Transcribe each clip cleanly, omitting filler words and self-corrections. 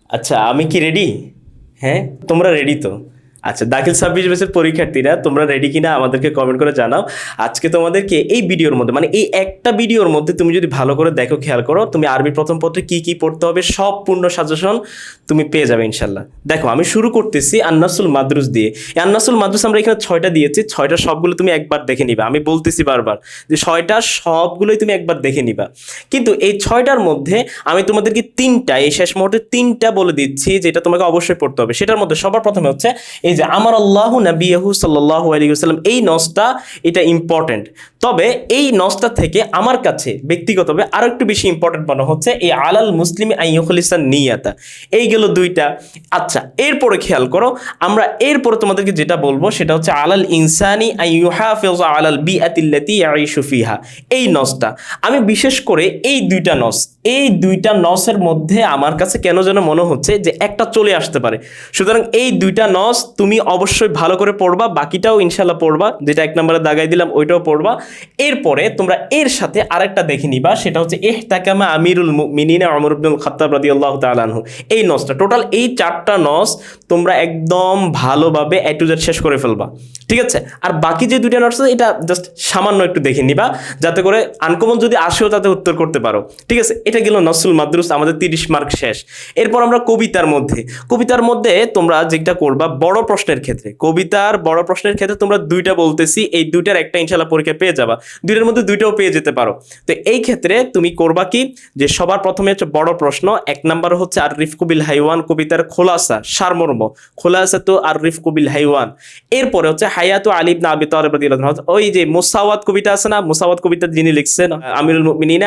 আচ্ছা, আমি কি রেডি? হ্যাঁ, তোমরা রেডি তো? আচ্ছা, দাখিল 26 ব্যাচের পরীক্ষার্থীরা তোমরা রেডি কিনা আমাদেরকে কমেন্ট করে জানাও। আজকে তোমাদেরকে এই ভিডিওর মধ্যে, মানে এই একটা ভিডিওর মধ্যে তুমি যদি ভালো করে দেখো, খেয়াল করো, তুমি আরবি প্রথম পত্রে কি কি পড়তে হবে সব পূর্ণ সাজেশন তুমি পেয়ে যাবে ইনশাল্লাহ। দেখো, আমি শুরু করতেছি আন্নাসুল মাদরুস দিয়ে। এই আন্নাসুল মাদরুস আমরা এখানে 6টা দিয়েছি, 6টা সবগুলো তুমি একবার দেখে নিবা। আমি বলতেছি বারবার যে 6টা সবগুলোই তুমি একবার দেখে নিবা। কিন্তু এই 6টার মধ্যে আমি তোমাদেরকে 3টা, এই শেষ মুহূর্তে 3টা বলে দিচ্ছি যেটা তোমাকে অবশ্যই পড়তে হবে। সেটার মধ্যে সবার প্রথমে হচ্ছে এই যে আমার আল্লাহু নবিয়াহু সাল্লাল্লাহু আলাইহি ওয়াসাল্লাম, এই নসটা এটা ইম্পর্টেন্ট। তবে এই নসটা থেকে আমার কাছে ব্যক্তিগতভাবে আরো একটু বেশি ইম্পর্টেন্ট মনে হচ্ছে এই আলাল মুসলিমি আইয়ুখলিসান নিয়াতা। এই গেল 2টা। আচ্ছা, এরপরে খেয়াল করো, আমরা এরপরে তোমাদেরকে যেটা বলবো সেটা হচ্ছে আলাল ইনসানি আইয়ুহাফিজু আলাল বিআতিল্লাতি ইয়াইশু ফিহা। এই নসটা আমি বিশেষ করে এই দুইটা নসের মধ্যে আমার কাছে কেন যেন মনে হচ্ছে যে একটা চলে আসতে পারে। সুতরাং এই 2টা নস তুমি অবশ্যই ভালো করে পড়বা, বাকিটাও ইনশাল্লাহ পড়বা। যেটা 1 নম্বরে দাগাই দিলাম ওইটাও পড়বা। এরপরে তোমরা এর সাথে আরেকটা দেখে নিবা, সেটা হচ্ছে ইহতাকামা আমিরুল মুমিনিন ওমর ইবনুল খাত্তাব রাদিয়াল্লাহু তাআলা আনহু। এই নসটা টোটাল এই 4টা নস তোমরা একদম ভালোভাবে এ টু জেড শেষ করে ফেলবা, ঠিক আছে? আর বাকি যে 2টা নস আছে এটা জাস্ট সামান্য একটু দেখে নিবা, যাতে করে আনকমন যদি আসেও তাতে উত্তর করতে পারো, ঠিক আছে? এটা গেল নসুল মাদরুস, আমাদের 30 মার্ক শেষ। এরপর আমরা কবিতার মধ্যে তোমরা যেটা করবা বড় প্রশ্নের ক্ষেত্রে, কবিতার বড় প্রশ্নের ক্ষেত্রে তোমরা 2টা বলতেছি, এই 2টার একটা ইনশাল্লাহ পরীক্ষা পেয়ে যাবা। 2টার মধ্যে 2টাও পেয়ে যেতে পারো। তো এই ক্ষেত্রে তুমি করবা কি, যে সবার প্রথমে হচ্ছে বড় প্রশ্ন। 1 নম্বর হচ্ছে আর রিফকু বিল হাইওয়ান, কবিতার খোলাসা, সারমর্ম, খোলাসা তো আর রিফকু বিল হাইওয়ান। এরপরে হচ্ছে হায়াতু আলী ইবনে আবি তালিব রাদিয়াল্লাহু আনহু, ওই যে মুসাওয়াত কবিতা আছে না, মুসাওয়াত কবিতা যিনি লিখছেন আমিরুল মুমিনিন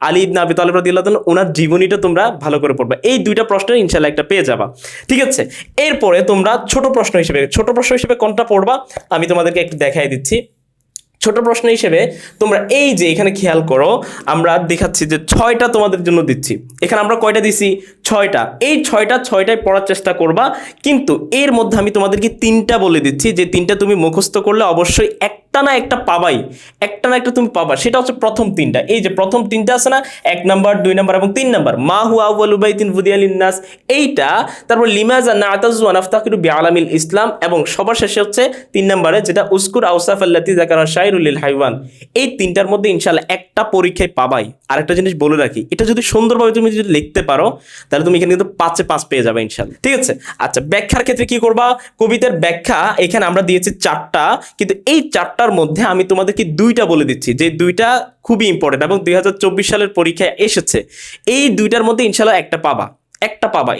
আলী ইবনে আবি তালিব রাদিয়াল্লাহু আনহু, ওনার জীবনীটা তোমরা ভালো করে পড়বা। এই 2টা প্রশ্নের ইনশাআল্লাহ একটা পেয়ে যাবা, ঠিক আছে? এরপরে তোমরা ছোট প্রশ্ন হিসেবে কোনটা পড়বা আমি তোমাদেরকে একটু দেখাই দিচ্ছি। ছোট প্রশ্ন হিসেবে তোমরা এই যে এখানে খেয়াল করো, আমরা দেখাচ্ছি যে 6টা তোমাদের জন্য দিচ্ছি। এখানে আমরা কয়টা দিছি? 6টা। এই 6টায় পড়ার চেষ্টা করবা, কিন্তু এর মধ্যে আমি তোমাদেরকে 3টা বলে দিচ্ছি যে 3টা তুমি মুখস্থ করলে অবশ্যই একটা না একটা পাবাই, একটা না একটা তুমি পাবা। সেটা হচ্ছে প্রথম 3টা। এই যে প্রথম 3টা আছে না, 1 নাম্বার, 2 নাম্বার এবং 3 নাম্বার, মা হুয়া আউয়ালু বাইতিন ফুদিয়া লিন্নাস, এইটা। তারপর লিমাজা নাতাজু ওয়া নাফতাকিরু বিআলামিল ইসলাম, এবং সবার শেষে হচ্ছে 3 নাম্বারে যেটা উসকুর আওসাফ আল্লাতী যাকারা শাইরুল হাইওয়ান। এই 3টার মধ্যে ইনশাআল্লাহ একটা পরীক্ষায় পাবাই। আরেকটা জিনিস বলে রাখি, এটা যদি সুন্দরভাবে তুমি যদি লিখতে পারো তাহলে তুমি এখানে কিন্তু 5-এ 5 পেয়ে যাবে ইনশাআল্লাহ, ঠিক আছে? আচ্ছা, ব্যাখ্যার ক্ষেত্রে কি করবা? কবিতার ব্যাখ্যা এখানে আমরা দিয়েছি 4টা, কিন্তু এই 4টার মধ্যে আমি তোমাদেরকে 2টা বলে দিচ্ছি, যে 2টা খুবই ইম্পর্টেন্ট এবং 2024 সালের পরীক্ষায় এসেছে। এই 2টার মধ্যে ইনশাআল্লাহ একটা পাবা।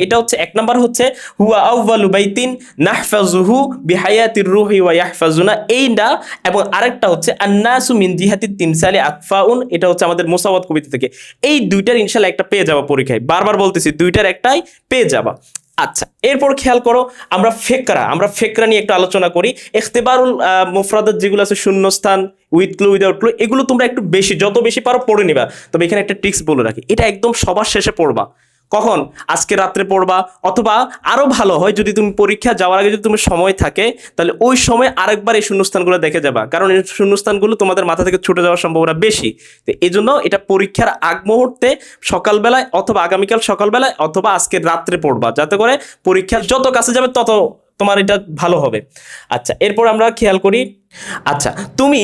এটা হচ্ছে 1 নাম্বার হচ্ছে হুয়া আউয়ালু বাইতিন নাহফাজুহু বিহায়াতির রূহি ওয়া ইয়াহফাজুনা, এইটা। এবং আরেকটা হচ্ছে আন্নাসু মিন জিহাতিত তিমসালি আকফাউন, এটা হচ্ছে আমাদের মুসাওয়াত কবিতা থেকে। এই 2টার ইনশাআল্লাহ একটা পেয়ে যাবা পরীক্ষায়, বারবার বলতেছি 2টার একটাই পেয়ে যাবা। আচ্ছা, এরপর খেয়াল করো, আমরা ফেকরা নিয়ে একটু আলোচনা করি। ইখতিবারুল মুফরাদাত যেগুলো আছে, শূন্যস্থান, উইথ ক্লু, উইদাউট ক্লু, এগুলো তোমরা একটু বেশি, যত বেশি পারো পড়ে নিবা। তবে এখানে একটা ট্রিক্স বলে রাখি, এটা একদম সবার শেষে পড়বা। কখন? আজকে রাত্রে পড়বা, অথবা আরো ভালো হয় যদি তুমি পরীক্ষা যাওয়ার আগে যদি তুমি সময় থাকে তাহলে ওই সময় আরেকবার এই শূন্যস্থানগুলো দেখে যাবা, কারণ এই শূন্যস্থানগুলো তোমাদের মাথা থেকে ছুটে যাওয়ার সম্ভাবনা বেশি। তো এই জন্য এটা পরীক্ষার আগ মুহূর্তে সকালবেলায়, অথবা আগামীকাল সকালবেলায়, অথবা আজকে রাত্রে পড়বা, যাতে করে পরীক্ষার যত কাছে যাবে তত তোমার এটা ভালো হবে। আচ্ছা, এরপর আমরা খেয়াল করি। আচ্ছা, তুমি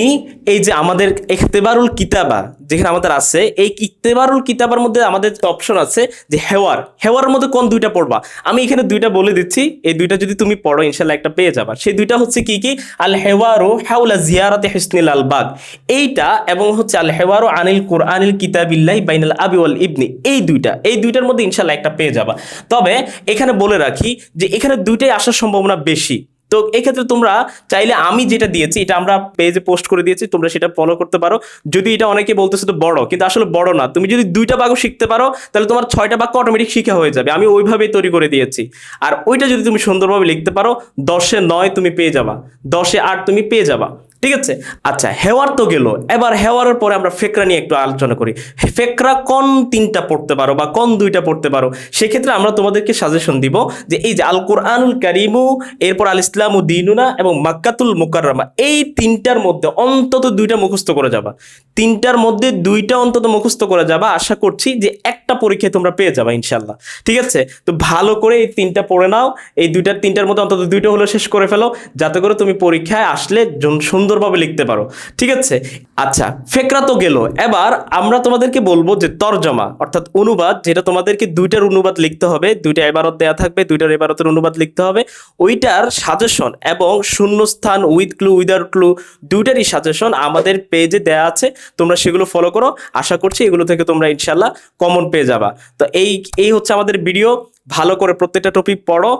এই যে আমাদের ইখতিবারুল কিতাবা যেখানে আমাদের আছে, এই ইখতিবারুল কিতাবার মধ্যে আমাদের অপশন আছে যে হেওয়ার মধ্যে কোন 2টা পড়বা। আমি এখানে 2টা বলে দিচ্ছি, এই 2টা যদি তুমি পড়ো ইনশাআল্লাহ একটা পেয়ে যাবা। সেই 2টা হচ্ছে কি কি? আল হেওয়ারু হাওলা জিয়ারাতি হিসনিল আলবাগ, এইটা, এবং হচ্ছে আল হেওয়ারু আনিল কুরআনিল কিতাবিল্লাহি বাইনাল আবি ওয়াল ইবনি, এই 2টার মধ্যে ইনশাআল্লাহ একটা পেয়ে যাবা। তবে এখানে বলে রাখি যে এখানে 2টাই আসার সম্ভাবনা বেশি। তো এক্ষেত্রে তোমরা চাইলে আমি যেটা দিয়েছি এটা আমরা পেজে পোস্ট করে দিয়েছি, তোমরা সেটা ফলো করতে পারো। যদি এটা অনেকে বলতেছে তো বড়, কিন্তু আসলে বড় না। তুমি যদি 2টা বাক্য শিখতে পারো তাহলে তোমার 6টা বাক্য অটোমেটিক শিখা হয়ে যাবে। আমি ওইভাবেই তৈরি করে দিয়েছি। আর ওইটা যদি তুমি সুন্দরভাবে লিখতে পারো, 10-এ 9 তুমি পেয়ে যাবা, 10-এ 8 তুমি পেয়ে যাবা। ঠিক আছে। আচ্ছা, হেওয়ার তো গেল, এবার হেওয়ারের পরে আমরা ফেকরা নিয়ে একটু আলোচনা করি। ফেকরা কোন তিনটা পড়তে পারো বা কোন দুইটা পড়তে পারো, সেক্ষেত্রে আমরা তোমাদেরকে সাজেশন দিব যে এই যে আল কোরআনুল কারিমু, এরপর আল ইসলামু দিনুনা এবং মাক্কাতুল মুকাররমা, এই তিনটার মধ্যে অন্তত দুইটা মুখস্থ করে যাবা। তিনটার মধ্যে দুইটা অন্তত মুখস্থ করে যাবা, আশা করছি যে একটা পরীক্ষায় তোমরা পেয়ে যাবা ইনশাল্লাহ। ঠিক আছে, তো ভালো করে এই তিনটা পড়ে নাও, এই তিনটার মধ্যে অন্তত দুইটা হলো শেষ করে ফেলো, যাতে করে তুমি পরীক্ষায় আসলে সুন্দরভাবে লিখতে পারো। ঠিক আছে। আচ্ছা, ফেকরা তো গেল, এবার আমরা তোমাদেরকে বলবো যে তরজমা অর্থাৎ অনুবাদ, যেটা তোমাদেরকে দুইটার অনুবাদ লিখতে হবে, দুইটা ইবারত দেয়া থাকবে, দুইটার ইবারতের অনুবাদ লিখতে হবে, ওইটার সাজেশন এবং শূন্যস্থান উইথ ক্লু উইদাউট ক্লু দুইটারই সাজেশন আমাদের পেজে দেয়া আছে, তোমরা সেগুলো ফলো করো। আশা করছি এগুলো থেকে তোমরা ইনশাল্লাহ কমন পেয়ে যাবা। তো এই এই হচ্ছে আমাদের ভিডিও। ভালো করে প্রত্যেকটা টপিক পড়ো,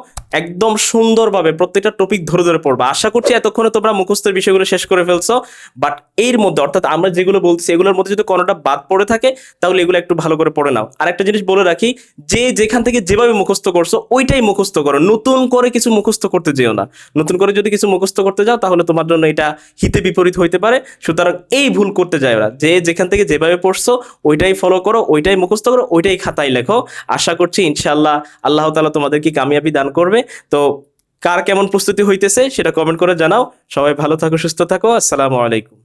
একদম সুন্দরভাবে প্রত্যেকটা টপিক ধরে ধরে পড়বা। আশা করছি এতক্ষণে তোমরা মুখস্থের বিষয়গুলো শেষ করে ফেলছো, বাট এর মধ্যে অর্থাৎ আমরা যেগুলো বলছি এগুলোর মধ্যে যদি কোনোটা বাদ পড়ে থাকে তাহলে এগুলো একটু ভালো করে পড়ে নাও। আর একটা জিনিস বলে রাখি, যে যেখান থেকে যেভাবে মুখস্থ করছো ওইটাই মুখস্থ করো, নতুন করে কিছু মুখস্থ করতে যেও না। নতুন করে যদি কিছু মুখস্থ করতে যাও তাহলে তোমার জন্য এটা হিতে বিপরীত হইতে পারে। সুতরাং এই ভুল করতে যাও না, যে যেখান থেকে যেভাবে পড়ছো ওইটাই ফলো করো, ওইটাই মুখস্থ করো, ওইটাই খাতায় লেখো। আশা করছি ইনশাআল্লাহ আল্লাহ তাআলা তোমাদেরকে কামিয়াবি দান করবে। তো কার কেমন প্রস্তুতি হইতেছে সেটা কমেন্ট করে জানাও। সবাই ভালো থাকো, সুস্থ থাকো। আসসালামু আলাইকুম।